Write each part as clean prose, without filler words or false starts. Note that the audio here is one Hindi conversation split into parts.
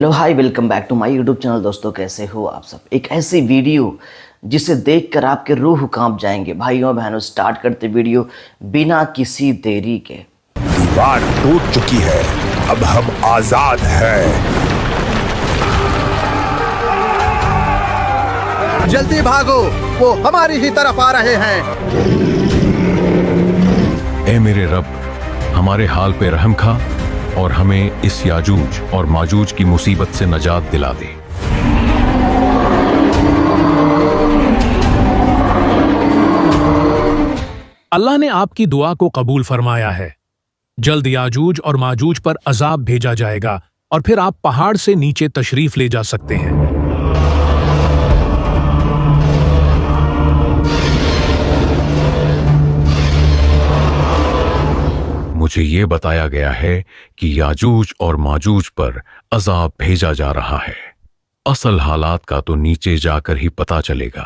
Hello hi, welcome back to my YouTube channel. दोस्तों, कैसे हो आप सब। एक ऐसी वीडियो जिसे देखकर आपके रूह कांप जाएंगे। भाइयों बहनों, स्टार्ट करते वीडियो बिना किसी देरी के। दीवार टूट चुकी है, अब हम आजाद हैं। जल्दी भागो, वो हमारी ही तरफ आ रहे हैं। ए मेरे रब, हमारे हाल पे रहम खा और हमें इस याजूज और माजूज की मुसीबत से नजात दिला दे। अल्लाह ने आपकी दुआ को कबूल फरमाया है। जल्द याजूज और माजूज पर अजाब भेजा जाएगा और फिर आप पहाड़ से नीचे तशरीफ ले जा सकते हैं। मुझे ये बताया गया है कि याजूज और माजूज पर अजाब भेजा जा रहा है। असल हालात का तो नीचे जाकर ही पता चलेगा।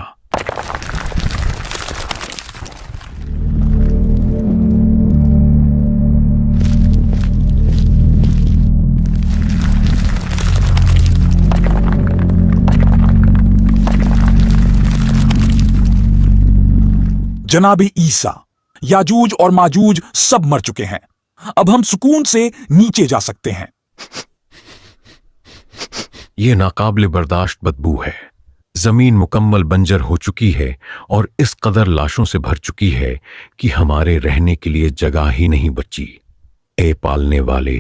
जनाबे ईसा, याजूज और माजूज सब मर चुके हैं। अब हम सुकून से नीचे जा सकते हैं। ये नाकाबिले बर्दाश्त बदबू है। जमीन मुकम्मल बंजर हो चुकी है और इस कदर लाशों से भर चुकी है कि हमारे रहने के लिए जगह ही नहीं बची। ए पालने वाले,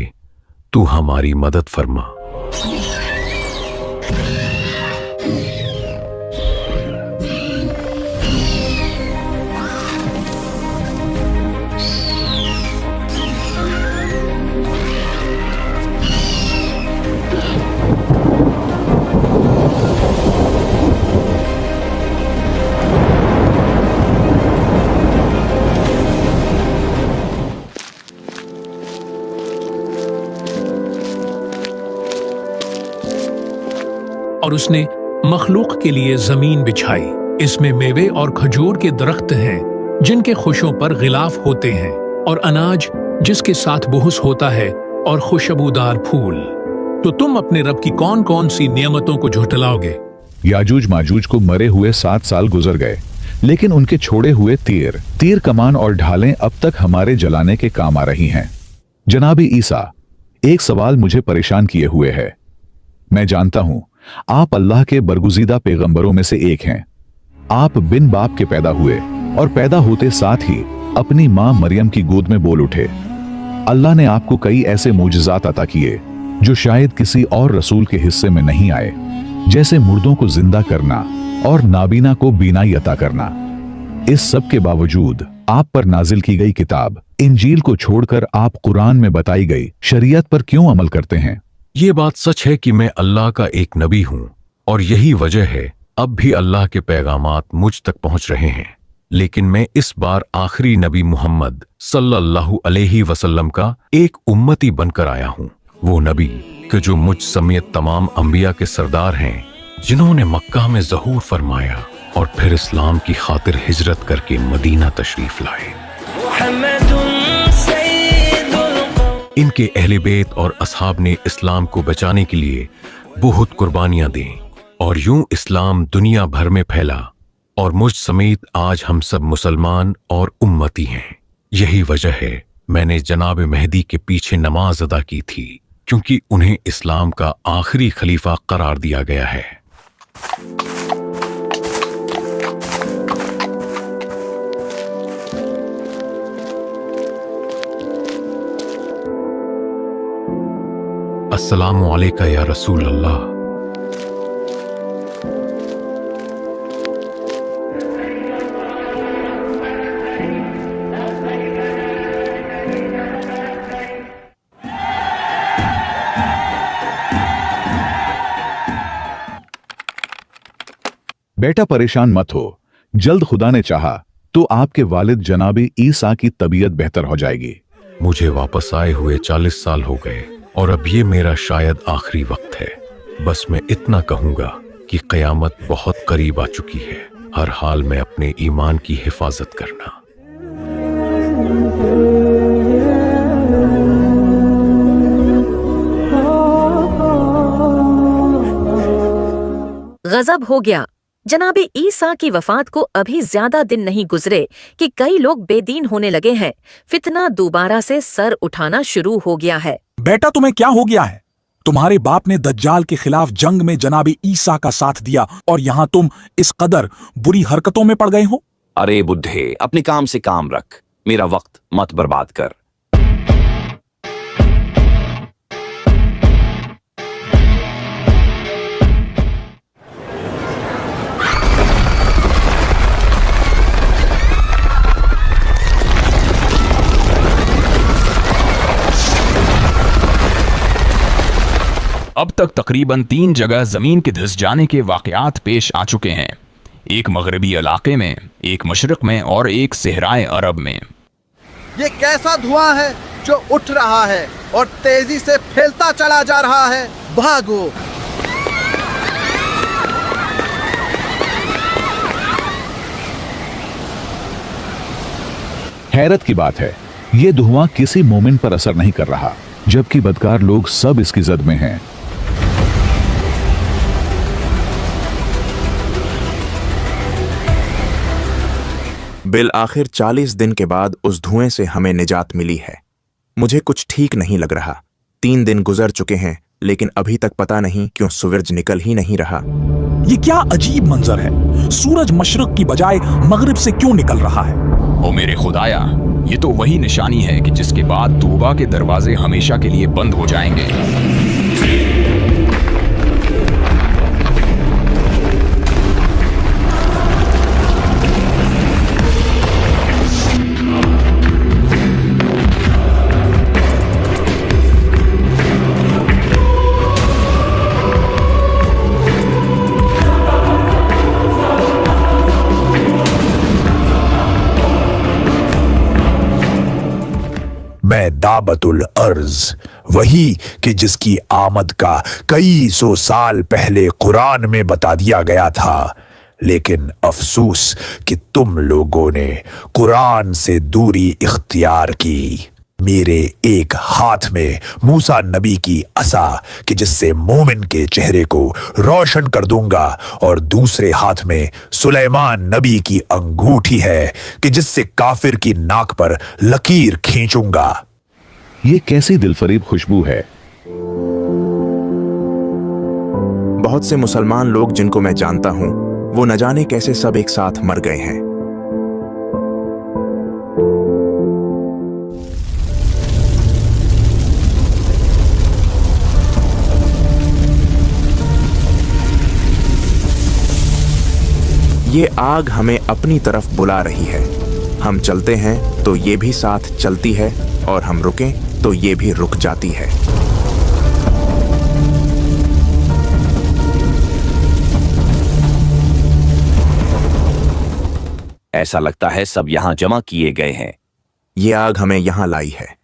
तू हमारी मदद फरमा। और उसने मखलूक के लिए जमीन बिछाई। इसमें मेवे और खजूर के दरख्त हैं जिनके खुशों पर गिलाफ होते हैं, और अनाज जिसके साथ बुहुस होता है, और खुशबूदार फूल। तो तुम अपने रब की कौन कौन सी नियमतों को झुठलाओगे? याजूज माजूज को मरे हुए 7 साल गुजर गए, लेकिन उनके छोड़े हुए तीर कमान और ढालें अब तक हमारे जलाने के काम आ रही हैं। जनाबी ईसा, एक सवाल मुझे परेशान किए हुए है। मैं जानता हूं आप अल्लाह के बरगुज़ीदा पैगंबरों में से एक हैं। आप बिन बाप के पैदा हुए और पैदा होते साथ ही अपनी मां मरियम की गोद में बोल उठे। अल्लाह ने आपको कई ऐसे मोजज़ात अता किए जो शायद किसी और रसूल के हिस्से में नहीं आए, जैसे मुर्दों को जिंदा करना और नाबीना को बीनाई अता करना। इस सब के बावजूद आप पर नाजिल की गई किताब इंजील को छोड़कर आप कुरान में बताई गई शरीयत पर क्यों अमल करते हैं? ये बात सच है कि मैं अल्लाह का एक नबी हूं, और यही वजह है अब भी अल्लाह के पैगामात मुझ तक पहुंच रहे हैं। लेकिन मैं इस बार आखिरी नबी मोहम्मद सल्लल्लाहु अलैहि वसल्लम का एक उम्मती बनकर आया हूं। वो नबी कि जो मुझ समेत तमाम अंबिया के सरदार हैं, जिन्होंने मक्का में ज़हूर फरमाया और फिर इस्लाम की खातिर हिजरत करके मदीना तशरीफ लाए। इनके अहले बैत और असहाब ने इस्लाम को बचाने के लिए बहुत कुर्बानियां दी, और यूं इस्लाम दुनिया भर में फैला, और मुझ समेत आज हम सब मुसलमान और उम्मती हैं। यही वजह है मैंने जनाब मेहदी के पीछे नमाज अदा की थी, क्योंकि उन्हें इस्लाम का आखिरी खलीफा करार दिया गया है। अस्सलामु अलैका या रसूल अल्लाह। बेटा, परेशान मत हो। जल्द खुदा ने चाहा तो आपके वालिद जनाबे ईसा की तबीयत बेहतर हो जाएगी। मुझे वापस आए हुए 40 साल हो गए, और अब ये मेरा शायद आखिरी वक्त है। बस मैं इतना कहूंगा कि क़यामत बहुत करीब आ चुकी है। हर हाल में अपने ईमान की हिफाजत करना। गजब हो गया। जनाबे ईसा की वफात को अभी ज्यादा दिन नहीं गुजरे कि कई लोग बेदीन होने लगे हैं। फितना दोबारा से सर उठाना शुरू हो गया है। बेटा तुम्हें क्या हो गया है? तुम्हारे बाप ने दज्जाल के खिलाफ जंग में जनाबे ईसा का साथ दिया और यहां तुम इस कदर बुरी हरकतों में पड़ गए हो। अरे बुद्धे, अपने काम से काम रख, मेरा वक्त मत बर्बाद कर। अब तक तकरीबन 3 जगह जमीन के धंस जाने के वाकयात पेश आ चुके हैं। एक मगरबी इलाके में, एक मशरक में और एक सहराए अरब में। ये कैसा धुआं है जो उठ रहा है और तेजी से फैलता चला जा रहा है। भागो। हैरत की बात है, ये धुआं किसी मोमिन पर असर नहीं कर रहा, जबकि बदकार लोग सब इसकी जद में हैं। बिल आखिर 40 दिन के बाद उस धुएं से हमें निजात मिली है। मुझे कुछ ठीक नहीं लग रहा। 3 दिन गुजर चुके हैं, लेकिन अभी तक पता नहीं क्यों सूरज निकल ही नहीं रहा। ये क्या अजीब मंजर है? सूरज मशरक की बजाय मगरिब से क्यों निकल रहा है? ओ मेरे खुदाया, ये तो वही निशानी है कि जिसके बाद तौबा के दरवाजे हमेशा के लिए बंद हो जाएंगे। मैं दाबतुल अर्ज, वही कि जिसकी आमद का कई सौ साल पहले कुरान में बता दिया गया था, लेकिन अफसोस कि तुम लोगों ने कुरान से दूरी इख्तियार की। मेरे एक हाथ में मूसा नबी की असा कि जिससे मोमिन के चेहरे को रोशन कर दूंगा, और दूसरे हाथ में सुलेमान नबी की अंगूठी है कि जिससे काफिर की नाक पर लकीर खींचूंगा। ये कैसी दिलफरीब खुशबू है। बहुत से मुसलमान लोग जिनको मैं जानता हूं, वो न जाने कैसे सब एक साथ मर गए हैं। ये आग हमें अपनी तरफ बुला रही है। हम चलते हैं तो ये भी साथ चलती है, और हम रुकें तो ये भी रुक जाती है। ऐसा लगता है सब यहां जमा किए गए हैं। ये आग हमें यहां लाई है।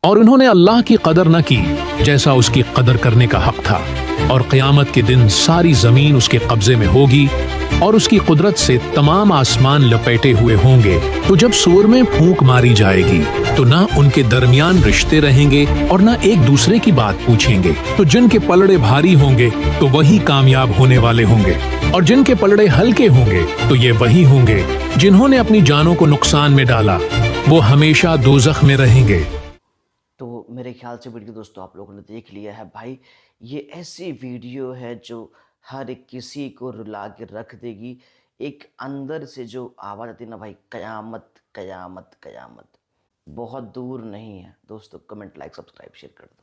और उन्होंने अल्लाह की कदर न की जैसा उसकी कदर करने का हक था, और क़यामत के दिन सारी जमीन उसके कब्जे में होगी और उसकी कुदरत से तमाम आसमान लपेटे हुए होंगे। तो जब सूर में फूंक मारी जाएगी तो ना उनके दरमियान रिश्ते रहेंगे और ना एक दूसरे की बात पूछेंगे। तो जिनके पलड़े भारी होंगे तो वही कामयाब होने वाले होंगे, और जिनके पलड़े हल्के होंगे तो ये वही होंगे जिन्होंने अपनी जानों को नुकसान में डाला, वो हमेशा दोज़ख में रहेंगे। तो मेरे ख्याल से वीडियो दोस्तों आप लोगों ने देख लिया है। भाई ये ऐसी वीडियो है जो हर एक किसी को रुला के रख देगी। एक अंदर से जो आवाज़ आती है ना भाई, कयामत कयामत कयामत, बहुत दूर नहीं है दोस्तों। कमेंट, लाइक, सब्सक्राइब, शेयर कर दो।